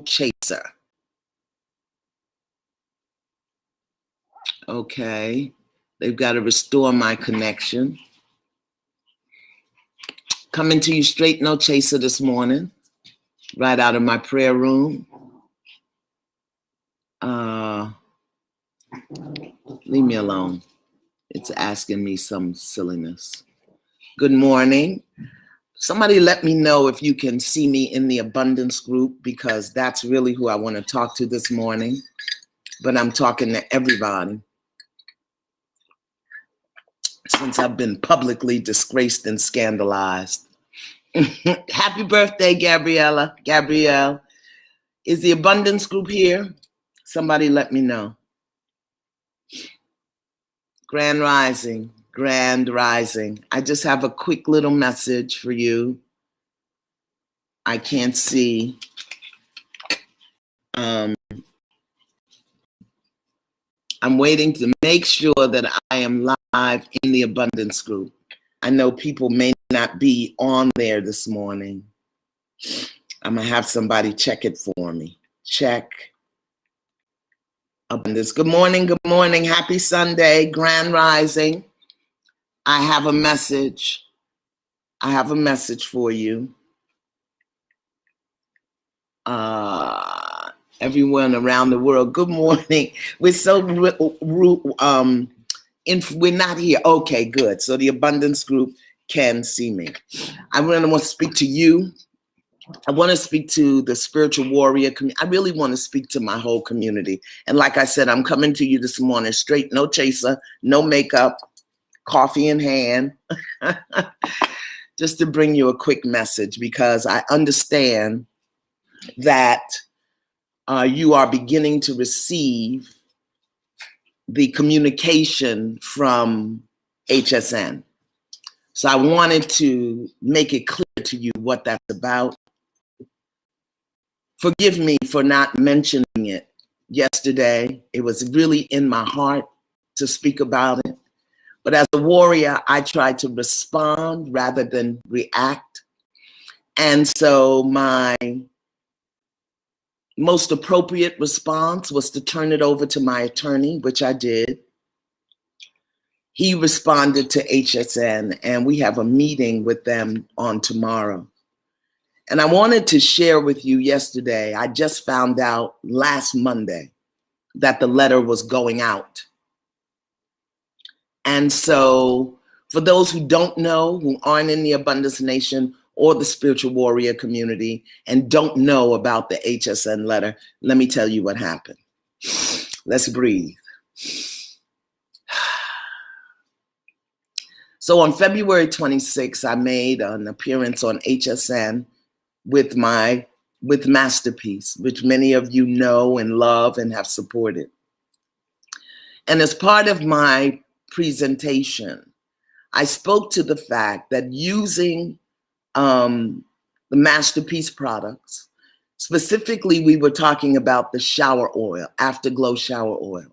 Chaser. Okay, they've got to restore my connection. Coming to you straight, no chaser this morning, right out of my prayer room. Leave me alone. It's asking me some silliness. Good morning. Somebody let me know if you can see me in the abundance group, because that's really who I want to talk to this morning. But I'm talking to everybody, since I've been publicly disgraced and scandalized. Happy birthday, Gabriella. Gabrielle, is the abundance group here? Somebody let me know. Grand Rising, Grand Rising. I just have a quick little message for you. I can't see. I'm waiting to make sure that I am live in the abundance group. I know people may not be on there this morning. I'm gonna have somebody check it for me. Check abundance. Good morning, good morning. Happy Sunday, Grand Rising. I have a message. I have a message for you. Everyone around the world, good morning. We're so we're not here. Okay, good. So the abundance group can see me. I really want to speak to you. I want to speak to the spiritual warrior community. I really want to speak to my whole community. And like I said, I'm coming to you this morning straight, no chaser, no makeup, coffee in hand, just to bring you a quick message, because I understand that you are beginning to receive the communication from HSN. So I wanted to make it clear to you what that's about. Forgive me for not mentioning it yesterday. It was really in my heart to speak about it. But as a warrior, I try to respond rather than react. And so my most appropriate response was to turn it over to my attorney, which I did. He responded to HSN, and we have a meeting with them on tomorrow. And I wanted to share with you yesterday, I just found out last Monday that the letter was going out. And so for those who don't know, who aren't in the Abundance Nation or the spiritual warrior community and don't know about the HSN letter, let me tell you what happened. Let's breathe. So on February 26th, I made an appearance on HSN with Masterpiece, which many of you know and love and have supported. And as part of my presentation, I spoke to the fact that using the Masterpiece products, specifically we were talking about the shower oil, Afterglow shower oil,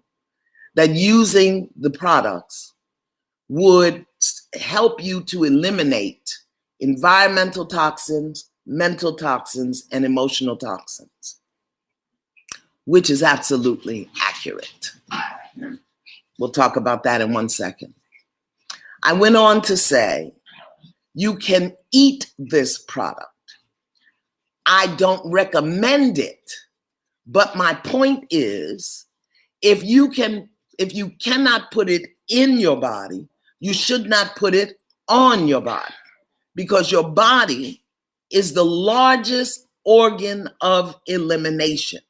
that using the products would help you to eliminate environmental toxins, mental toxins, and emotional toxins, which is absolutely accurate. We'll talk about that in 1 second. I went on to say, you can eat this product. I don't recommend it, but my point is, if you cannot put it in your body, you should not put it on your body, because your body is the largest organ of elimination.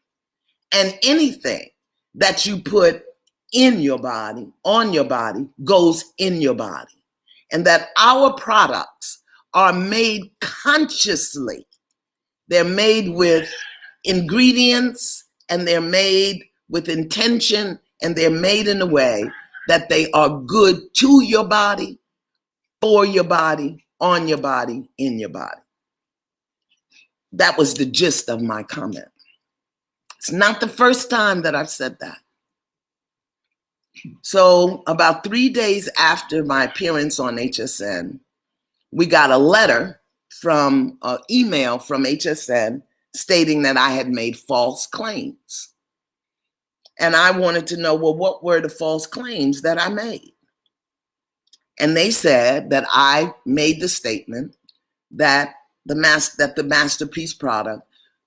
And anything that you put in your body, on your body, goes in your body. And that our products are made consciously. They're made with ingredients, and they're made with intention, and they're made in a way that they are good to your body, for your body, on your body, in your body. That was the gist of my comment. It's not the first time that I've said that. So about 3 days after my appearance on HSN, we got a letter from an email from HSN stating that I had made false claims. And I wanted to know, well, what were the false claims that I made? And they said that I made the statement that the Masterpiece product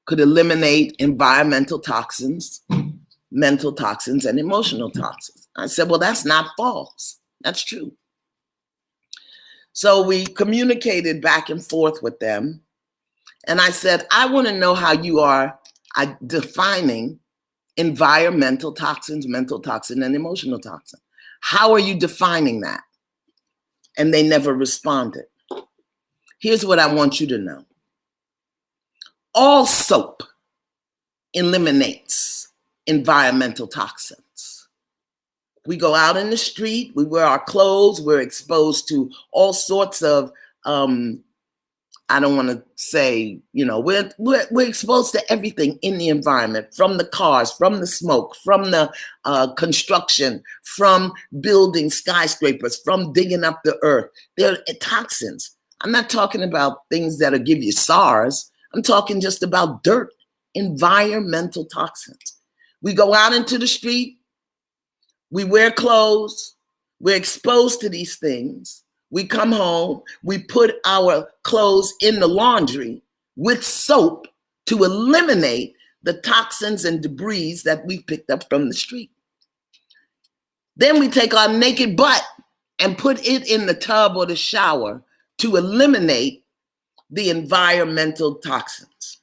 could eliminate environmental toxins, mental toxins, and emotional toxins. I said, well, that's not false. That's true. So we communicated back and forth with them. And I said, I want to know how you are defining environmental toxins, mental toxin, and emotional toxin. How are you defining that? And they never responded. Here's what I want you to know. All soap eliminates environmental toxins. We go out in the street, we wear our clothes, we're exposed to all sorts of, I don't want to say, we're exposed to everything in the environment, from the cars, from the smoke, from the construction, from building skyscrapers, from digging up the earth. There are toxins. I'm not talking about things that'll give you SARS. I'm talking just about dirt, environmental toxins. We go out into the street, we wear clothes, we're exposed to these things. We come home, we put our clothes in the laundry with soap to eliminate the toxins and debris that we picked up from the street. Then we take our naked butt and put it in the tub or the shower to eliminate the environmental toxins.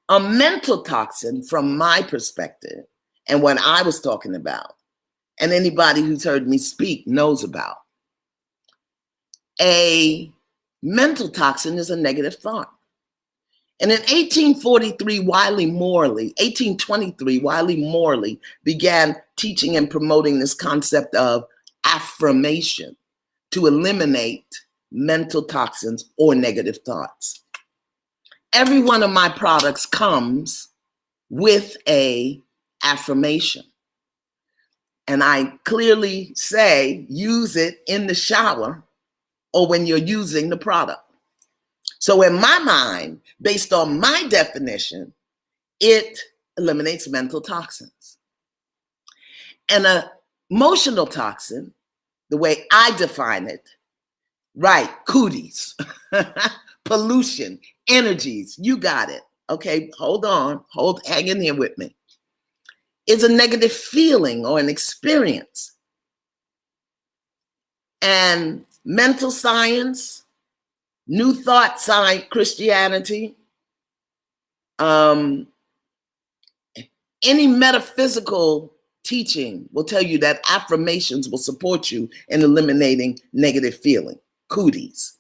A mental toxin, from my perspective, and what I was talking about, and anybody who's heard me speak knows about, a mental toxin is a negative thought. And in 1823, 1823, Wiley Morley began teaching and promoting this concept of affirmation to eliminate mental toxins or negative thoughts. Every one of my products comes with an affirmation. And I clearly say, use it in the shower or when you're using the product. So in my mind, based on my definition, it eliminates mental toxins. And an emotional toxin, the way I define it, right, cooties, pollution, energies, you got it. Okay, hang in here with me. Is a negative feeling or an experience. And mental science, New Thought science, Christianity, any metaphysical teaching will tell you that affirmations will support you in eliminating negative feeling, cooties,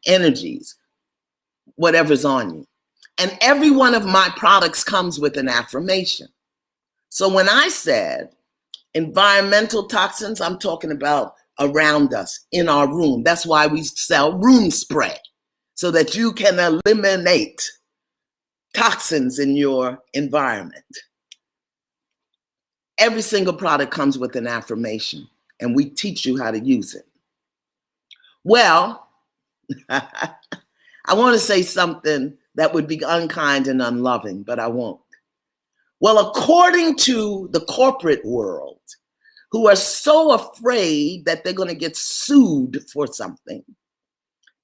energies, whatever's on you. And every one of my products comes with an affirmation. So when I said environmental toxins, I'm talking about around us, in our room. That's why we sell room spray, so that you can eliminate toxins in your environment. Every single product comes with an affirmation, and we teach you how to use it. Well, I want to say something that would be unkind and unloving, but I won't. Well, according to the corporate world, who are so afraid that they're going to get sued for something,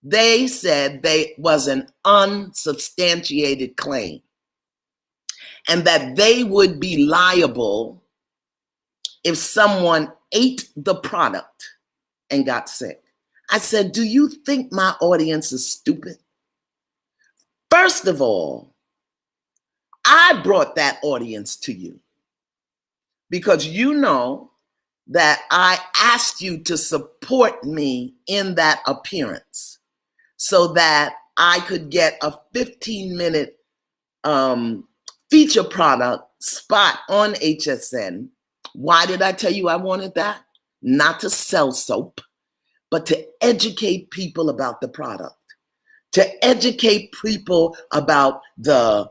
they said they was an unsubstantiated claim and that they would be liable if someone ate the product and got sick. I said, do you think my audience is stupid? First of all, I brought that audience to you because you know that I asked you to support me in that appearance so that I could get a 15-minute feature product spot on HSN. Why did I tell you I wanted that? Not to sell soap, but to educate people about the product, to educate people about the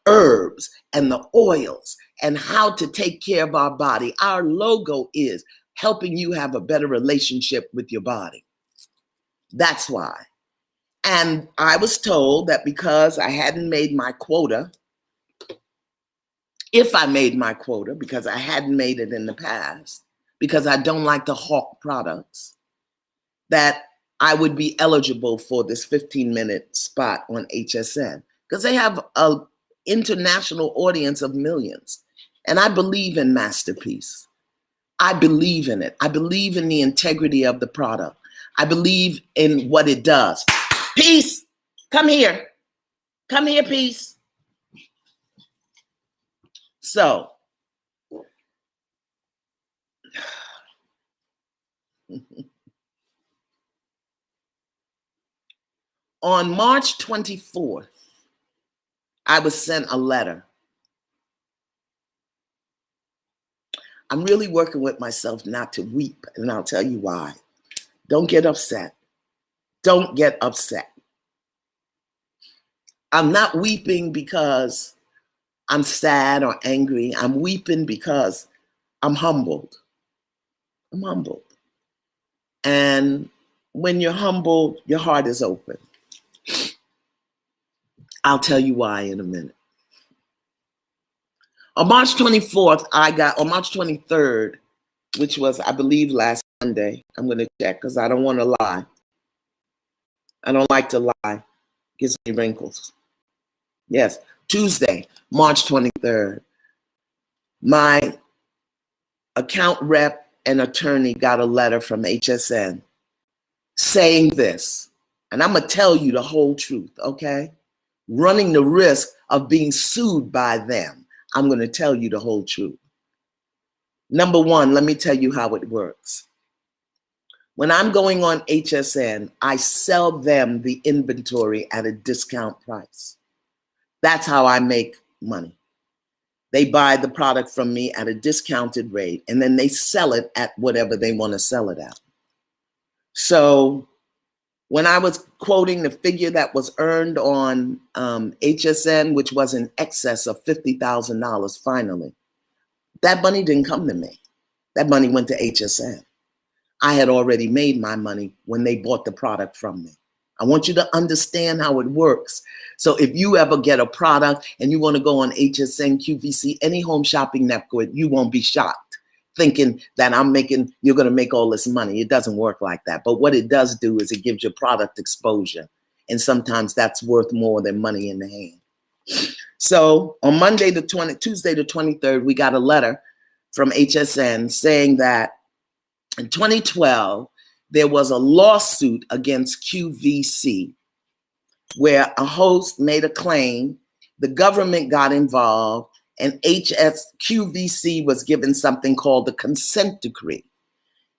herbs and the oils and how to take care of our body. Our logo is helping you have a better relationship with your body. That's why. And I was told that because I hadn't made my quota, if I made my quota, because I hadn't made it in the past, because I don't like to hawk products, that I would be eligible for this 15-minute spot on HSN, because they have an international audience of millions. And I believe in Masterpiece. I believe in it. I believe in the integrity of the product. I believe in what it does. Peace, come here. Come here, Peace. So, on March 24th, I was sent a letter. I'm really working with myself not to weep, and I'll tell you why. Don't get upset. Don't get upset. I'm not weeping because I'm sad or angry. I'm weeping because I'm humbled. I'm humbled. And when you're humbled, your heart is open. I'll tell you why in a minute. On March 24th, on March 23rd, which was, I believe, last Monday. I'm going to check because I don't want to lie. I don't like to lie. It gives me wrinkles. Yes, Tuesday, March 23rd. My account rep and attorney got a letter from HSN saying this, and I'm going to tell you the whole truth, okay? Running the risk of being sued by them, I'm going to tell you the whole truth. Number one, let me tell you how it works. When I'm going on HSN, I sell them the inventory at a discount price. That's how I make money. They buy the product from me at a discounted rate, and then they sell it at whatever they want to sell it at. So when I was quoting the figure that was earned on HSN, which was in excess of $50,000 finally, that money didn't come to me. That money went to HSN. I had already made my money when they bought the product from me. I want you to understand how it works. So if you ever get a product and you want to go on HSN, QVC, any home shopping network, you won't be shocked thinking that you're going to make all this money. It doesn't work like that. But what it does do is it gives you product exposure. And sometimes that's worth more than money in the hand. So on Tuesday the 23rd, we got a letter from HSN saying that in 2012, there was a lawsuit against QVC where a host made a claim, the government got involved, and QVC was given something called the consent decree.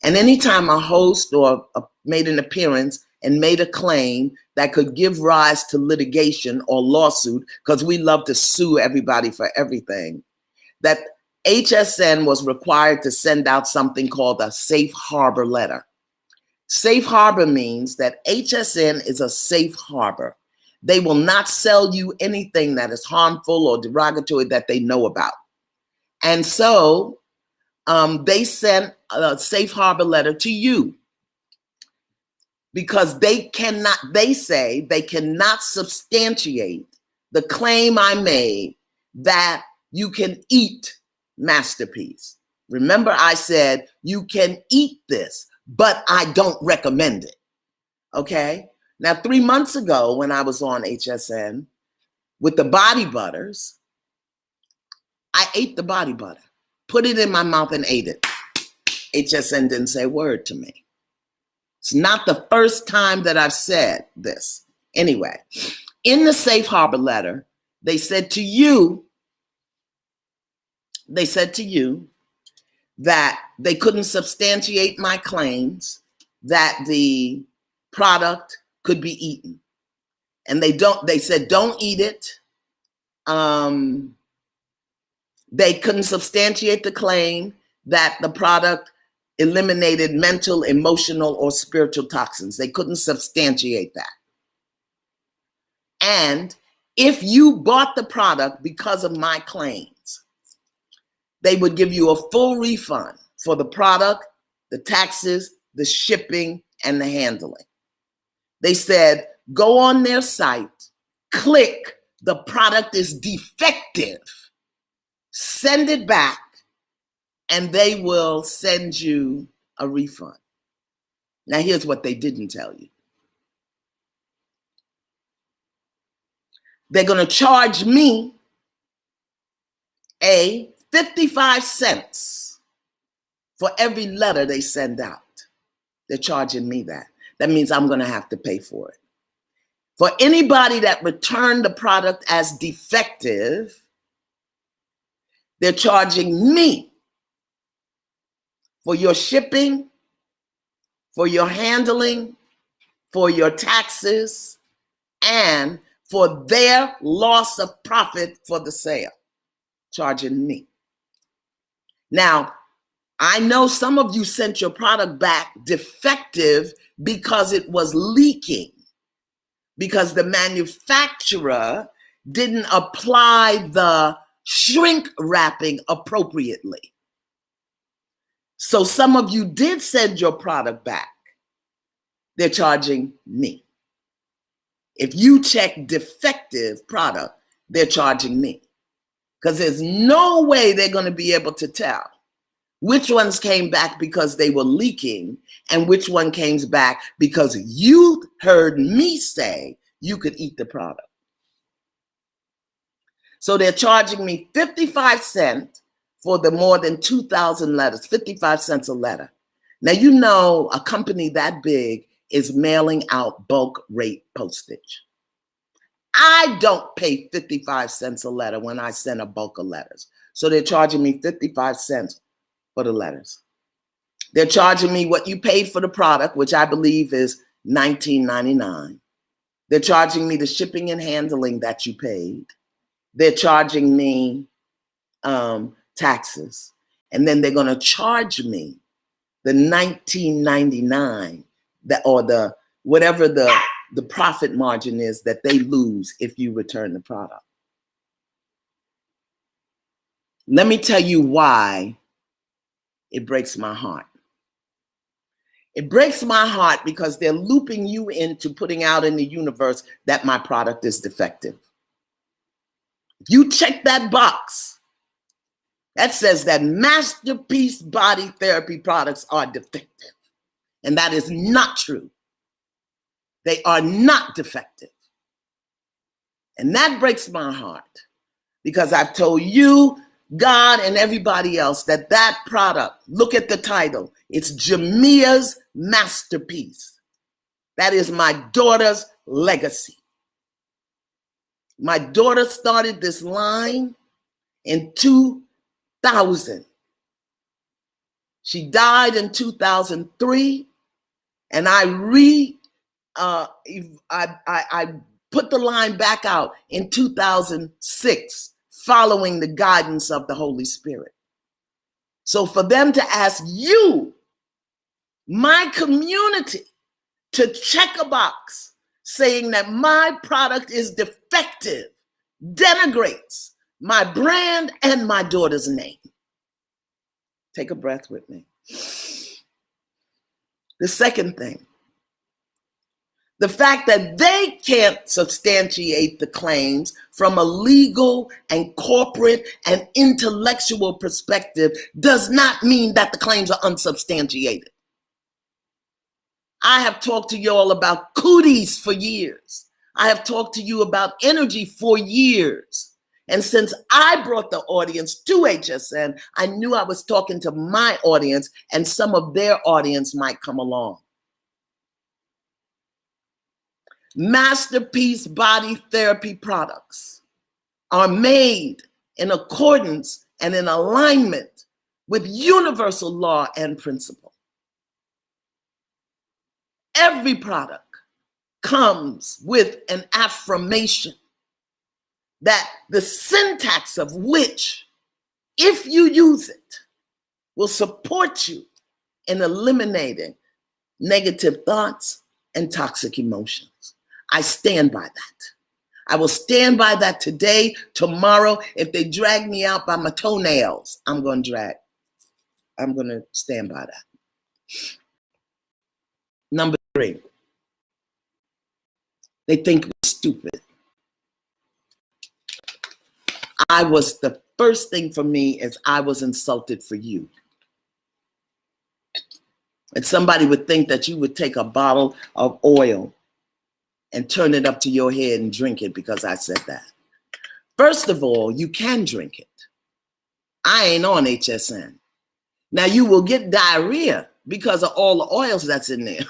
And anytime a host made an appearance and made a claim that could give rise to litigation or lawsuit, because we love to sue everybody for everything, that HSN was required to send out something called a safe harbor letter. Safe harbor means that HSN is a safe harbor. They will not sell you anything that is harmful or derogatory that they know about. And so they sent a safe harbor letter to you because they say they cannot substantiate the claim I made that you can eat Masterpiece. Remember, I said you can eat this, but I don't recommend it. Okay? Now, 3 months ago, when I was on HSN with the body butters, I ate the body butter, put it in my mouth and ate it. HSN didn't say a word to me. It's not the first time that I've said this. Anyway, in the safe harbor letter, they said to you that they couldn't substantiate my claims that the product could be eaten. And they said, don't eat it. They couldn't substantiate the claim that the product eliminated mental, emotional, or spiritual toxins. They couldn't substantiate that. And if you bought the product because of my claims, they would give you a full refund for the product, the taxes, the shipping, and the handling. They said Go on their site, click the product is defective, send it back, and they will send you a refund. Now, here's what they didn't tell you. They're going to charge me 55 cents for every letter they send out. They're charging me that. That means I'm going to have to pay for it. For anybody that returned the product as defective, they're charging me for your shipping, for your handling, for your taxes, and for their loss of profit for the sale, charging me. Now, I know some of you sent your product back defective because it was leaking, because the manufacturer didn't apply the shrink wrapping appropriately. So some of you did send your product back. They're charging me. If you check defective product, they're charging me. Because there's no way they're going to be able to tell which ones came back because they were leaking and which one came back because you heard me say you could eat the product. So they're charging me 55 cents for the more than 2,000 letters, 55 cents a letter. Now, you know a company that big is mailing out bulk rate postage. I don't pay 55 cents a letter when I send a bulk of letters. So they're charging me 55 cents for the letters. They're charging me what you paid for the product, which I believe is $19.99. They're charging me the shipping and handling that you paid. They're charging me taxes. And then they're going to charge me the $19.99 that, or the whatever the profit margin is that they lose if you return the product. Let me tell you why it breaks my heart. It breaks my heart because they're looping you into putting out in the universe that my product is defective. If you check that box, that says that Masterpiece Body Therapy products are defective. And that is not true. They are not defective. And that breaks my heart because I've told you, God, and everybody else that that product, look at the title, it's Jamia's Masterpiece. That is my daughter's legacy. My daughter started this line in 2000. She died in 2003, and I put the line back out in 2006, following the guidance of the Holy Spirit. So for them to ask you, my community, to check a box saying that my product is defective denigrates my brand and my daughter's name. Take a breath with me. The second thing, the fact that they can't substantiate the claims from a legal and corporate and intellectual perspective does not mean that the claims are unsubstantiated. I have talked to you all about cooties for years. I have talked to you about energy for years. And since I brought the audience to HSN, I knew I was talking to my audience and some of their audience might come along. Masterpiece Body Therapy products are made in accordance and in alignment with universal law and principle. Every product comes with an affirmation that the syntax of which, if you use it, will support you in eliminating negative thoughts and toxic emotions. I stand by that. I will stand by that today, tomorrow. If they drag me out by my toenails, I'm going to stand by that. Number 3, They think we're stupid. The first thing for me is I was insulted for you. And somebody would think that you would take a bottle of oil and turn it up to your head and drink it because I said that. First of all, you can drink it. I ain't on HSN. Now you will get diarrhea because of all the oils that's in there.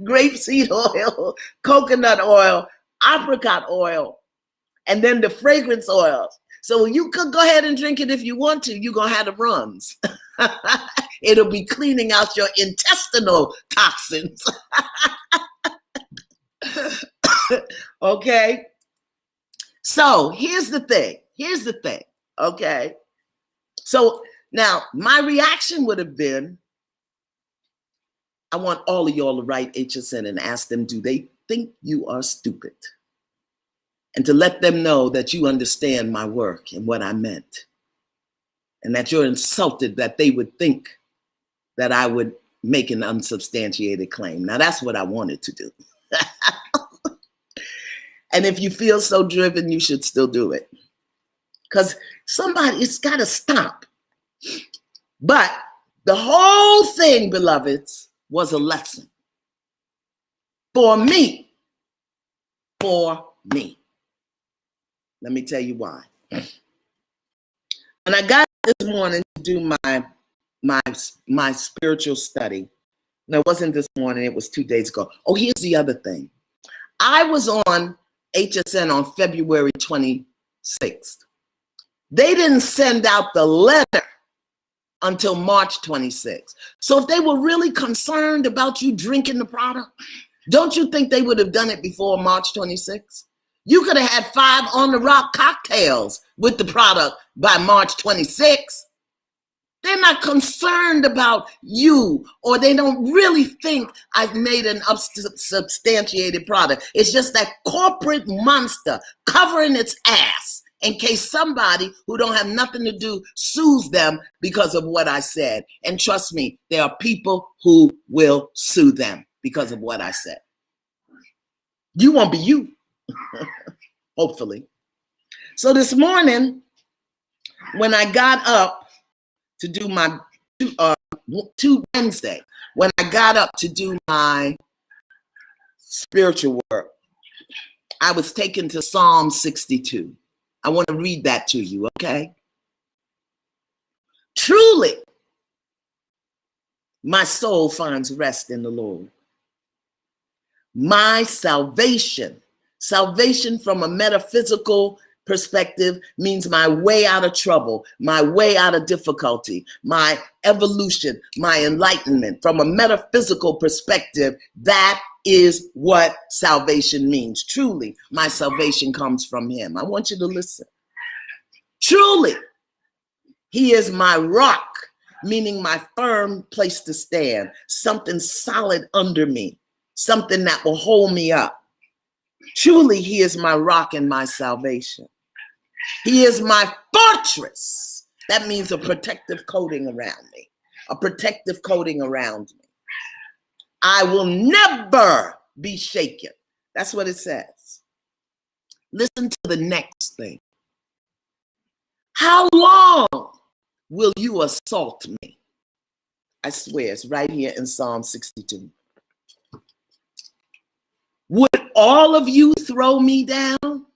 Grapeseed oil, coconut oil, apricot oil, and then the fragrance oils. So you could go ahead and drink it if you want to. You're going to have the runs. It'll be cleaning out your intestinal toxins. Okay? So here's the thing. Okay? So now my reaction would have been, I want all of y'all to write HSN and ask them, do they think you are stupid? And to let them know that you understand my work and what I meant. And that you're insulted that they would think that I would make an unsubstantiated claim. Now that's what I wanted to do. And if you feel so driven, you should still do it. Because it's got to stop. But the whole thing, beloveds, was a lesson. For me. For me. Let me tell you why. When I got this morning to do my spiritual study, no, it wasn't this morning, it was 2 days ago. Oh, here's the other thing. I was on HSN on February 26th. They didn't send out the letter until March 26th. So if they were really concerned about you drinking the product, don't you think they would have done it before March 26th? You could have had 5 on-the-rock cocktails with the product by March 26th. They're not concerned about you, or they don't really think I've made an unsubstantiated product. It's just that corporate monster covering its ass in case somebody who don't have nothing to do sues them because of what I said. And trust me, there are people who will sue them because of what I said. You won't be you. Hopefully. So this morning, when I got up to do my Wednesday, when I got up to do my spiritual work, I was taken to Psalm 62. I want to read that to you, okay? Truly, my soul finds rest in the Lord. My salvation from a metaphysical perspective means my way out of trouble, my way out of difficulty, my evolution, my enlightenment. From a metaphysical perspective, that is what salvation means. Truly, my salvation comes from him. I want you to listen. Truly, he is my rock, meaning my firm place to stand, something solid under me, something that will hold me up. Truly, he is my rock and my salvation. He is my fortress. That means a protective coating around me, a protective coating around me. I will never be shaken. That's what it says. Listen to the next thing. How long will you assault me? I swear it's right here in Psalm 62. Would all of you throw me down?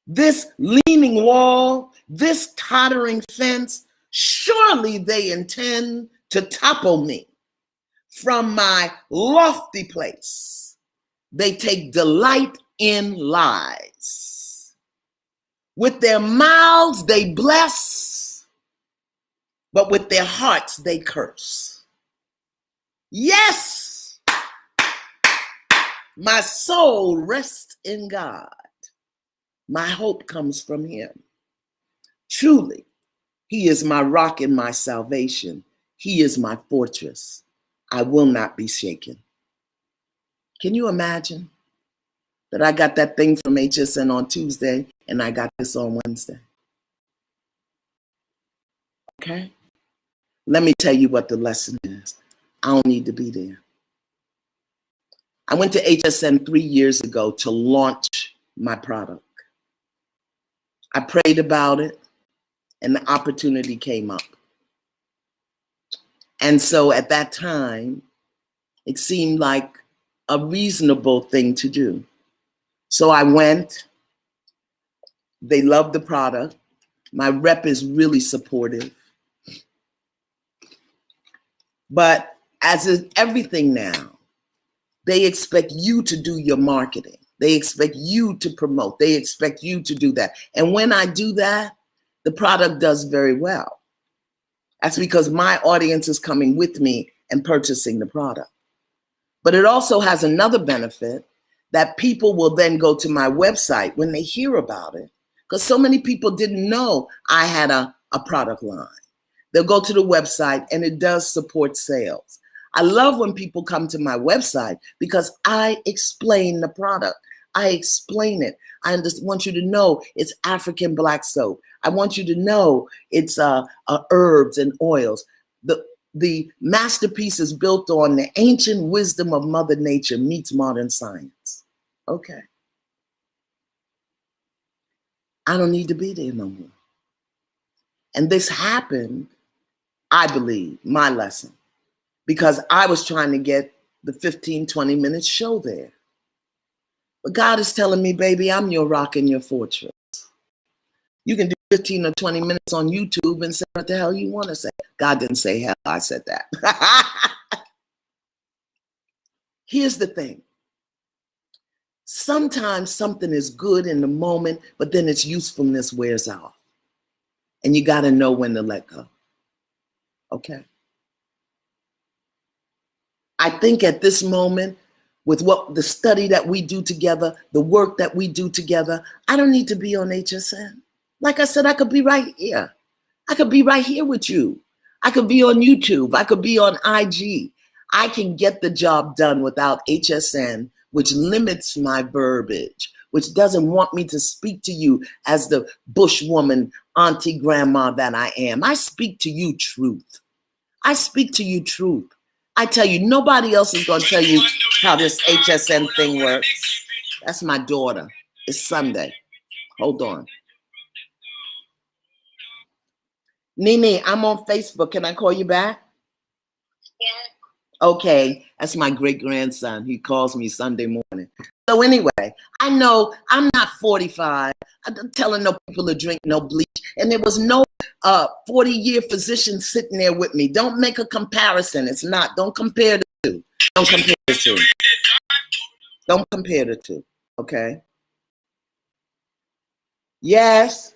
This leaning wall, this tottering fence, surely they intend to topple me from my lofty place. They take delight in lies. With their mouths they bless, but with their hearts they curse. Yes, my soul rests in God. My hope comes from him. Truly, he is my rock and my salvation. He is my fortress. I will not be shaken. Can you imagine that I got that thing from HSN on Tuesday and I got this on Wednesday? Okay? Let me tell you what the lesson is. I don't need to be there. I went to HSN 3 years ago to launch my product. I prayed about it and the opportunity came up. And so at that time, it seemed like a reasonable thing to do. So I went. They loved the product. My rep is really supportive. But as is everything now, they expect you to do your marketing. They expect you to promote. They expect you to do that. And when I do that, the product does very well. That's because my audience is coming with me and purchasing the product. But it also has another benefit that people will then go to my website when they hear about it, because so many people didn't know I had a product line. They'll go to the website and it does support sales. I love when people come to my website because I explain the product. I explain it. I just want you to know it's African black soap. I want you to know it's herbs and oils. The masterpiece is built on the ancient wisdom of Mother Nature meets modern science. Okay. I don't need to be there no more. And this happened, I believe, my lesson, because I was trying to get the 15, 20-minute show there. But God is telling me, baby, I'm your rock and your fortress. You can do 15 or 20 minutes on YouTube and say what the hell you want to say. God didn't say hell, I said that. Here's the thing. Sometimes something is good in the moment, but then its usefulness wears off. And you got to know when to let go. Okay. I think at this moment, with what the study that we do together, the work that we do together, I don't need to be on HSN. Like I said, I could be right here. I could be right here with you. I could be on YouTube. I could be on IG. I can get the job done without HSN, which limits my verbiage, which doesn't want me to speak to you as the bushwoman, auntie, grandma that I am. I speak to you truth. I speak to you truth. I tell you, nobody else is going to tell you how this HSN thing works. That's my daughter. It's Sunday. Hold on. Nene, I'm on Facebook. Can I call you back? Yeah. Okay. That's my great-grandson. He calls me Sunday morning. So anyway, I know I'm not 45. I'm telling no people to drink no bleach. And there was no 40-year physician sitting there with me. Don't make a comparison. It's not. Don't compare the two. Don't compare the two. Don't compare the two. Okay? Yes.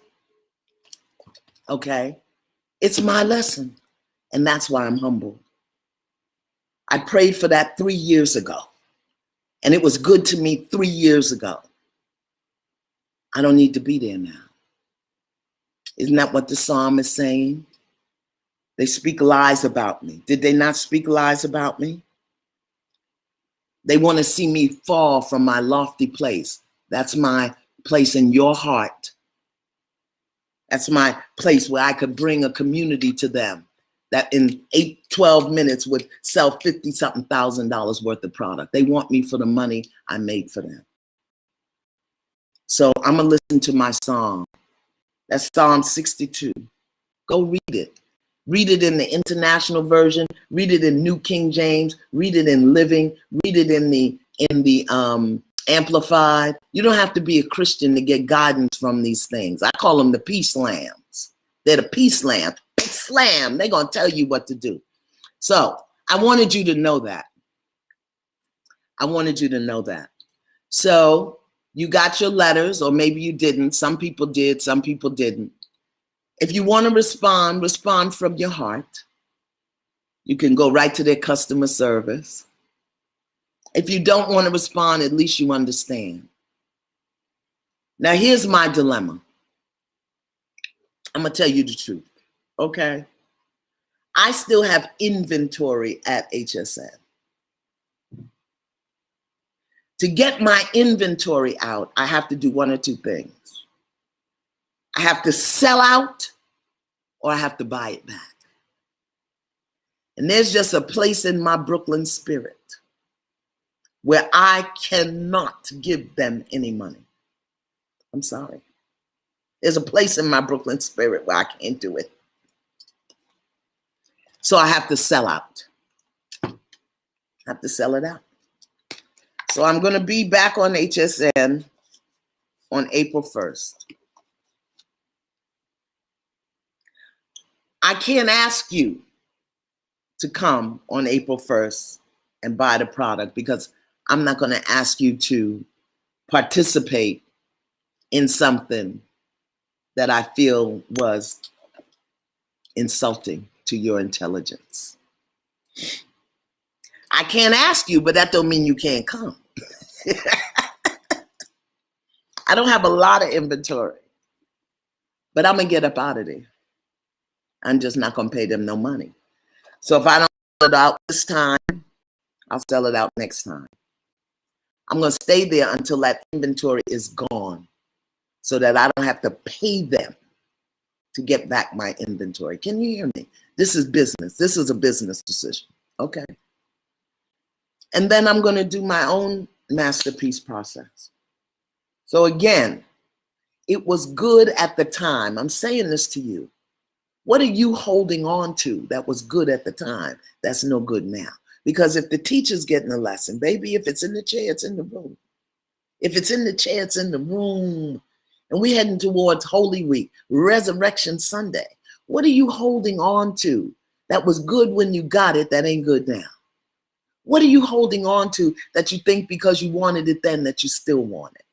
Okay. It's my lesson. And that's why I'm humble. I prayed for that 3 years ago. And it was good to me 3 years ago. I don't need to be there now. Isn't that what the psalm is saying? They speak lies about me. Did they not speak lies about me? They want to see me fall from my lofty place. That's my place in your heart. That's my place where I could bring a community to them that in 12 minutes would sell $50-something thousand worth of product. They want me for the money I made for them. So I'm going to listen to my song. That's Psalm 62. Go read it. Read it in the international version. Read it in New King James. Read it in Living. Read it in the Amplified. You don't have to be a Christian to get guidance from these things. I call them the peace lambs. They're the peace lamb. Big slam. They're going to tell you what to do. So I wanted you to know that. I wanted you to know that. So you got your letters, or maybe you didn't. Some people did, some people didn't. If you want to respond from your heart. You can go right to their customer service. If you don't want to respond, at least you understand. Now, here's my dilemma. I'm going to tell you the truth, okay? I still have inventory at HSN. To get my inventory out, I have to do one or two things. I have to sell out, or I have to buy it back. And there's just a place in my Brooklyn spirit where I cannot give them any money. I'm sorry. There's a place in my Brooklyn spirit where I can't do it. So I have to sell out. I have to sell it out. So I'm going to be back on HSN on April 1st. I can't ask you to come on April 1st and buy the product because I'm not going to ask you to participate in something that I feel was insulting to your intelligence. I can't ask you, but that don't mean you can't come. I don't have a lot of inventory, but I'm going to get up out of there. I'm just not going to pay them no money. So if I don't sell it out this time, I'll sell it out next time. I'm going to stay there until that inventory is gone so that I don't have to pay them to get back my inventory. Can you hear me? This is business. This is a business decision. Okay. And then I'm going to do my own masterpiece process. So again, it was good at the time. I'm saying this to you. What are you holding on to that was good at the time that's no good now? Because if the teacher's getting a lesson, baby, if it's in the chair, it's in the room. If it's in the chair, it's in the room. And we're heading towards Holy Week, Resurrection Sunday. What are you holding on to that was good when you got it that ain't good now? What are you holding on to that you think because you wanted it then that you still want it?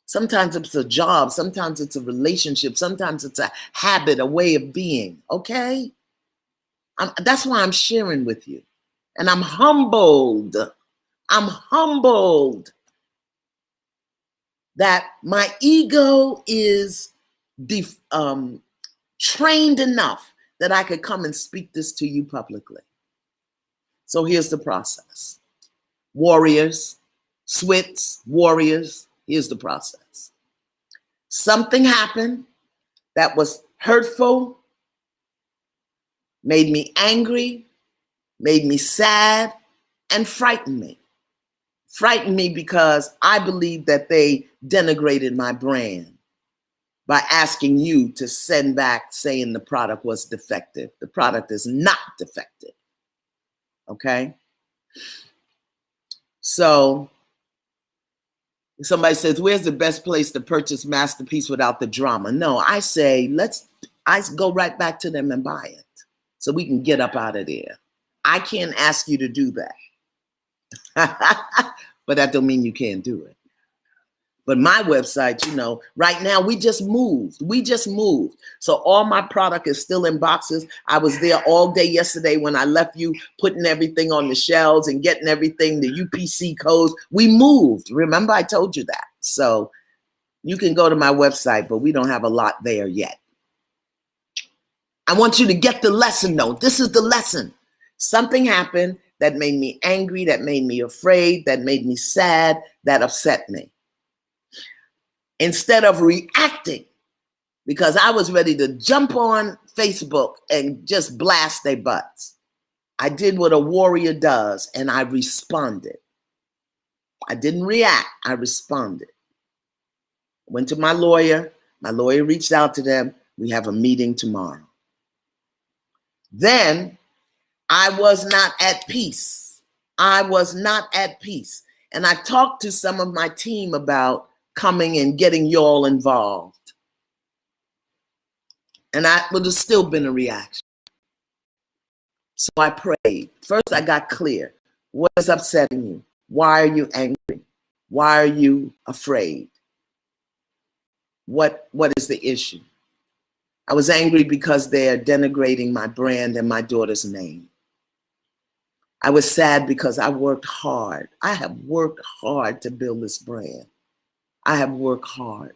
Sometimes it's a job. Sometimes it's a relationship. Sometimes it's a habit, a way of being. Okay? That's why I'm sharing with you. And I'm humbled. I'm humbled that my ego is trained enough that I could come and speak this to you publicly. So here's the process. Warriors, SWITs, warriors, here's the process. Something happened that was hurtful, made me angry, made me sad, and frightened me. Frightened me because I believe that they denigrated my brand by asking you to send back saying the product was defective. The product is not defective. Okay? So if somebody says, where's the best place to purchase Masterpiece without the drama? No, I say, I go right back to them and buy it so we can get up out of there. I can't ask you to do that. But that don't mean you can't do it. But my website, you know, right now we just moved. We just moved. So all my product is still in boxes. I was there all day yesterday when I left you, putting everything on the shelves and getting everything, the UPC codes. We moved. Remember, I told you that. So you can go to my website, but we don't have a lot there yet. I want you to get the lesson, though. This is the lesson. Something happened that made me angry, that made me afraid, that made me sad, that upset me. Instead of reacting, because I was ready to jump on Facebook and just blast their butts, I did what a warrior does, and I responded. I didn't react, I responded. Went to my lawyer reached out to them. We have a meeting tomorrow. Then I was not at peace. I was not at peace. And I talked to some of my team about coming and getting you all involved. And that would have still been a reaction. So I prayed. First, I got clear. What is upsetting you? Why are you angry? Why are you afraid? What is the issue? I was angry because they're denigrating my brand and my daughter's name. I was sad because I worked hard. I have worked hard to build this brand. I have worked hard.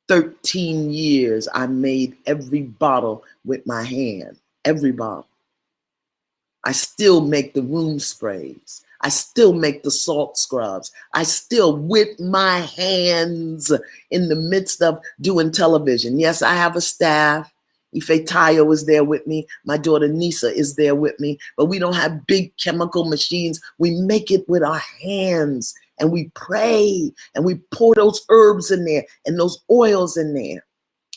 13 years, I made every bottle with my hand, every bottle. I still make the room sprays. I still make the salt scrubs. I still, with my hands, in the midst of doing television. Yes, I have a staff. Ife Tayo is there with me. My daughter Nisa is there with me. But we don't have big chemical machines. We make it with our hands, and we pray, and we pour those herbs in there and those oils in there.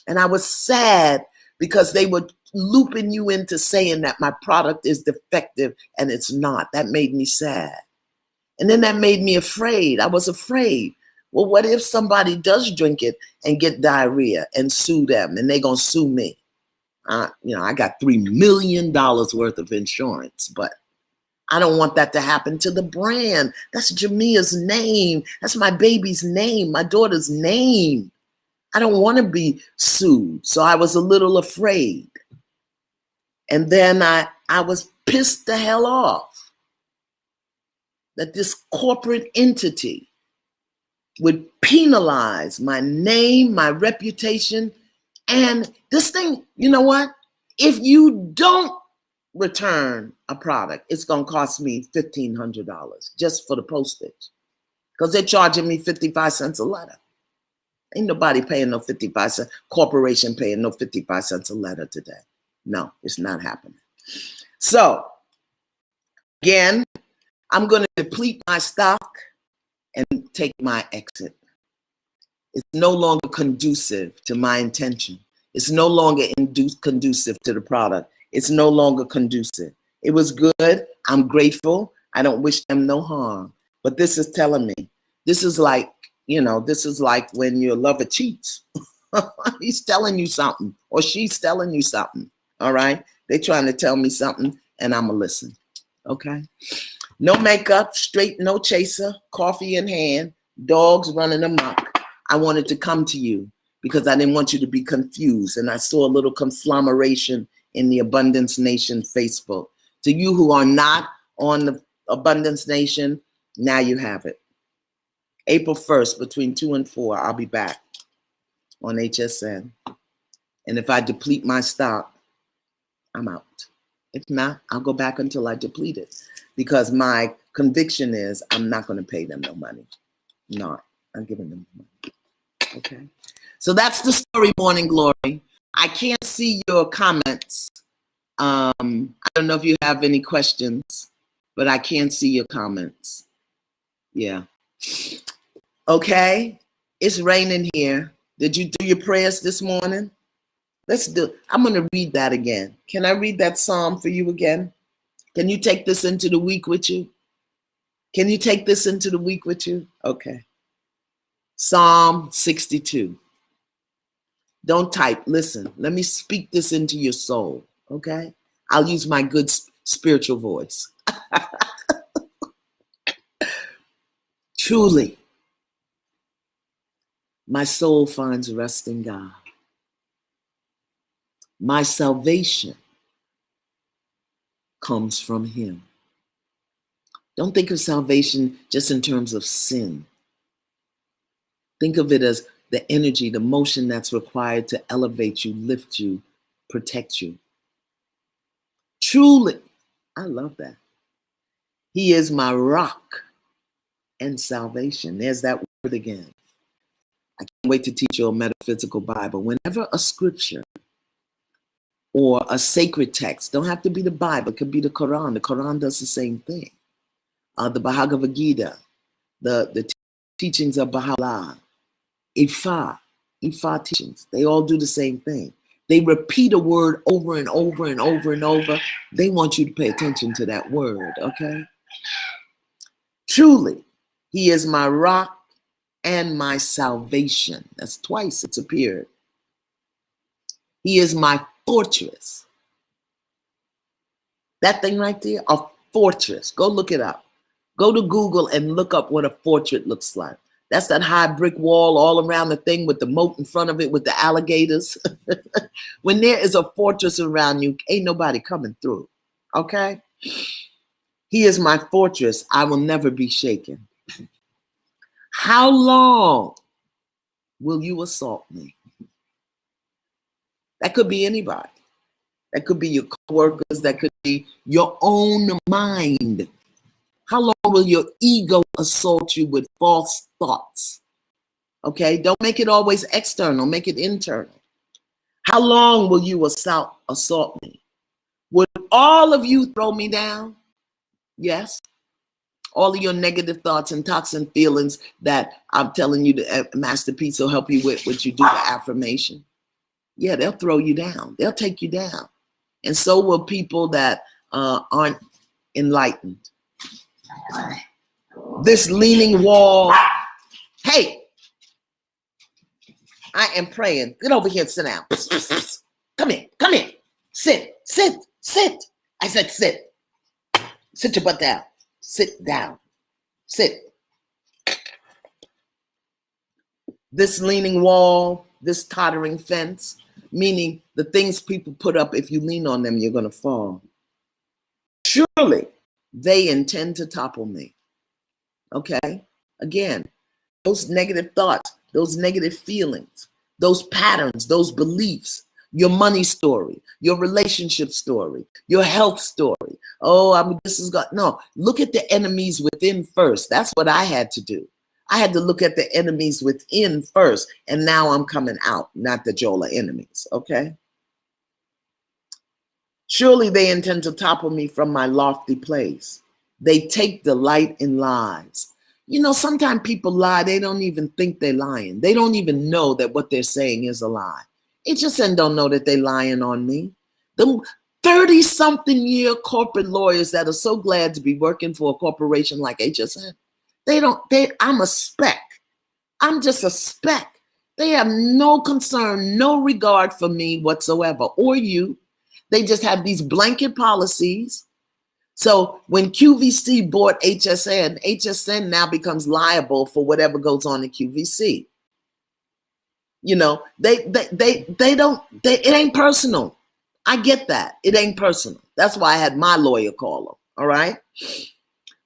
And I was sad because they were looping you into saying that my product is defective, and it's not. That made me sad. And then that made me afraid. I was afraid. Well, what if somebody does drink it and get diarrhea and sue them, and they're going to sue me? I got $3 million worth of insurance, but I don't want that to happen to the brand. That's Jamia's name. That's my baby's name, my daughter's name. I don't want to be sued. So I was a little afraid. And then I was pissed the hell off that this corporate entity would penalize my name, my reputation. And this thing, you know what? If you don't return a product, it's going to cost me $1,500 just for the postage, because they're charging me 55 cents a letter. Ain't nobody paying no 55 cents, corporation paying no 55 cents a letter today. No, it's not happening. So, again, I'm going to deplete my stock and take my exit. It's no longer conducive to my intention. It's no longer conducive to the product. It's no longer conducive. It was good. I'm grateful. I don't wish them no harm. But this is telling me, this is like when your lover cheats. He's telling you something, or she's telling you something. All right? They're trying to tell me something, and I'm going to listen. Okay? No makeup, straight, no chaser, coffee in hand, dogs running amok. I wanted to come to you because I didn't want you to be confused. And I saw a little conflammation in the Abundance Nation Facebook. To you who are not on the Abundance Nation, now you have it. April 1st, between 2 and 4, I'll be back on HSN. And if I deplete my stock, I'm out. If not, I'll go back until I deplete it, because my conviction is I'm not going to pay them no money. No, I'm giving them money. Okay. So that's the story, Morning Glory. I can't see your comments. I don't know if you have any questions, but I can't see your comments. Yeah. Okay. It's raining here. Did you do your prayers this morning? I'm going to read that again. Can I read that Psalm for you again? Can you take this into the week with you? Can you take this into the week with you? Okay. Psalm 62. Don't type. Listen, let me speak this into your soul. Okay. I'll use my good spiritual voice. Truly, my soul finds rest in God. My salvation comes from Him. Don't think of salvation just in terms of sin. Think of it as the energy, the motion that's required to elevate you, lift you, protect you. Truly, I love that. He is my rock and salvation. There's that word again. I can't wait to teach you a metaphysical Bible. Whenever a scripture or a sacred text, don't have to be the Bible, it could be the Quran. The Quran does the same thing. The Bhagavad Gita, the teachings of Baha'u'llah, Ifa teachings, they all do the same thing. They repeat a word over and over and over and over. They want you to pay attention to that word, okay? Truly, He is my rock and my salvation. That's twice it's appeared. He is my fortress. That thing right there, a fortress. Go look it up. Go to Google and look up what a fortress looks like. That's that high brick wall all around the thing with the moat in front of it with the alligators. When there is a fortress around you, ain't nobody coming through. Okay? He is my fortress. I will never be shaken. How long will you assault me? That could be anybody. That could be your coworkers. That could be your own mind. How long will your ego assault you with false thoughts? Okay, don't make it always external, make it internal. How long will you assault me? Would all of you throw me down? Yes. All of your negative thoughts and toxic feelings that I'm telling you, the masterpiece will help you with what you do, the affirmation. Yeah, they'll throw you down. They'll take you down. And so will people that aren't enlightened. This leaning wall. Hey, I am praying. Get over here and sit down. Come here. Come here. Sit. Sit. Sit. I said sit. Sit your butt down. Sit down. Sit. This leaning wall, this tottering fence, meaning the things people put up, if you lean on them, you're going to fall. Surely they intend to topple me. Okay? Again, those negative thoughts, those negative feelings, those patterns, those beliefs, your money story, your relationship story, your health story. Oh, this is God. No, look at the enemies within first. That's what I had to do. I had to look at the enemies within first, and now I'm coming out, not the Jola enemies, okay? Surely they intend to topple me from my lofty place. They take delight in lies. You know, sometimes people lie. They don't even think they're lying. They don't even know that what they're saying is a lie. HSN don't know that they're lying on me. The 30-something-year corporate lawyers that are so glad to be working for a corporation like HSN, I'm a speck. I'm just a speck. They have no concern, no regard for me whatsoever, or you. They just have these blanket policies. So when QVC bought HSN, HSN now becomes liable for whatever goes on in QVC. You know, it ain't personal. I get that. It ain't personal. That's why I had my lawyer call them. All right.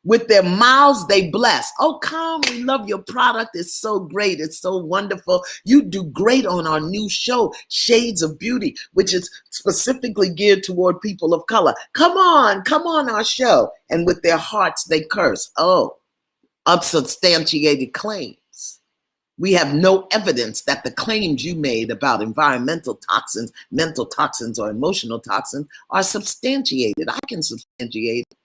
With their mouths, they bless. Oh, come, we love your product. It's so great. It's so wonderful. You do great on our new show, Shades of Beauty, which is specifically geared toward people of color. Come on our show. And with their hearts, they curse. Oh, unsubstantiated claims. We have no evidence that the claims you made about environmental toxins, mental toxins, or emotional toxins are substantiated. I can substantiate it.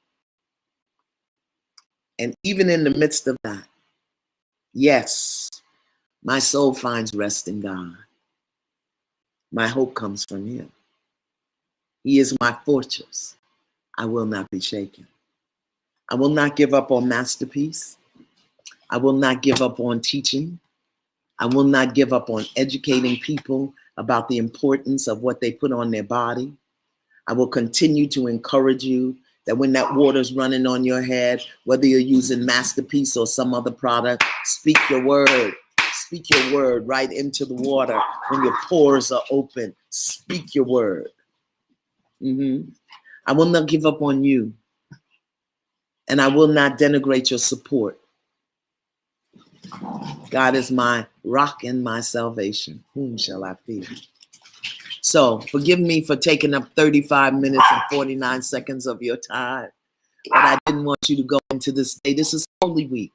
And even in the midst of that, yes, my soul finds rest in God. My hope comes from Him. He is my fortress. I will not be shaken. I will not give up on masterpiece. I will not give up on teaching. I will not give up on educating people about the importance of what they put on their body. I will continue to encourage you that when that water's running on your head, whether you're using Masterpiece or some other product, speak your word. Speak your word right into the water when your pores are open. Speak your word. I will not give up on you. And I will not denigrate your support. God is my rock and my salvation. Whom shall I fear? So forgive me for taking up 35 minutes and 49 seconds of your time. But I didn't want you to go into this day. This is Holy Week.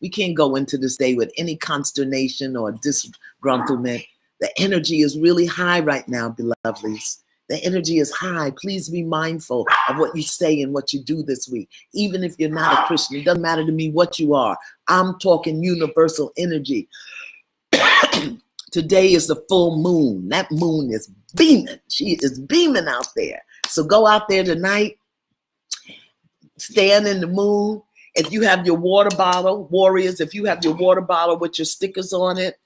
We can't go into this day with any consternation or disgruntlement. The energy is really high right now, beloveds. The energy is high. Please be mindful of what you say and what you do this week. Even if you're not a Christian, it doesn't matter to me what you are. I'm talking universal energy. Today is the full moon. That moon is beaming. She is beaming out there. So go out there tonight. Stand in the moon. If you have your water bottle, warriors, if you have your water bottle with your stickers on it,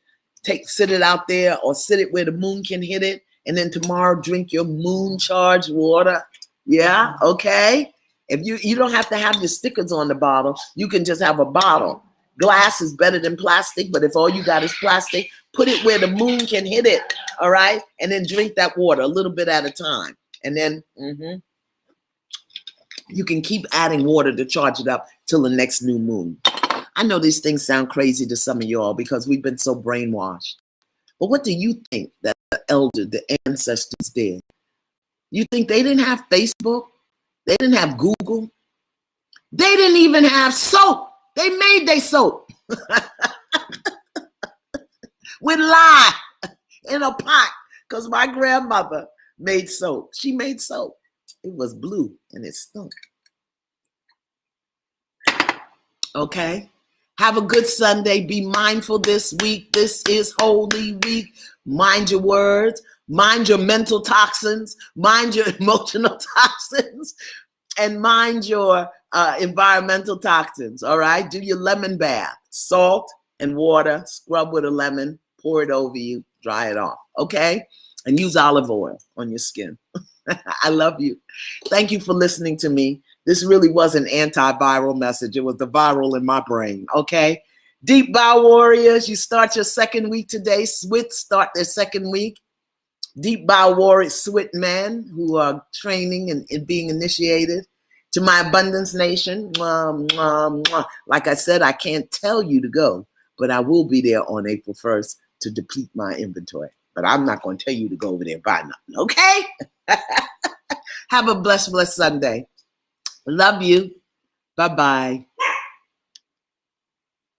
sit it out there or sit it where the moon can hit it. And then tomorrow, drink your moon charged water. Yeah, okay. If you don't have to have your stickers on the bottle, you can just have a bottle. Glass is better than plastic, but if all you got is plastic, put it where the moon can hit it, all right? And then drink that water a little bit at a time. And then you can keep adding water to charge it up till the next new moon. I know these things sound crazy to some of y'all because we've been so brainwashed. But what do you think that the ancestors did? You think they didn't have Facebook? They didn't have Google? They didn't even have soap. They made their soap with lye in a pot. because my grandmother made soap. She made soap. It was blue and it stunk. Okay? Have a good Sunday. Be mindful this week. This is Holy Week. Mind your words. Mind your mental toxins. Mind your emotional toxins. And mind your environmental toxins. All right? Do your lemon bath. Salt and water. Scrub with a lemon. Pour it over you. Dry it off. Okay? And use olive oil on your skin. I love you. Thank you for listening to me. This really was an antiviral message. It was the viral in my brain, okay? Deep Bow Warriors, you start your second week today. SWIT start their second week. Deep Bow Warriors, SWIT men who are training and being initiated. To my Abundance Nation, mwah, mwah, mwah. Like I said, I can't tell you to go, but I will be there on April 1st to deplete my inventory. But I'm not going to tell you to go over there and buy nothing, okay? Have a blessed, blessed Sunday. Love you. Bye-bye.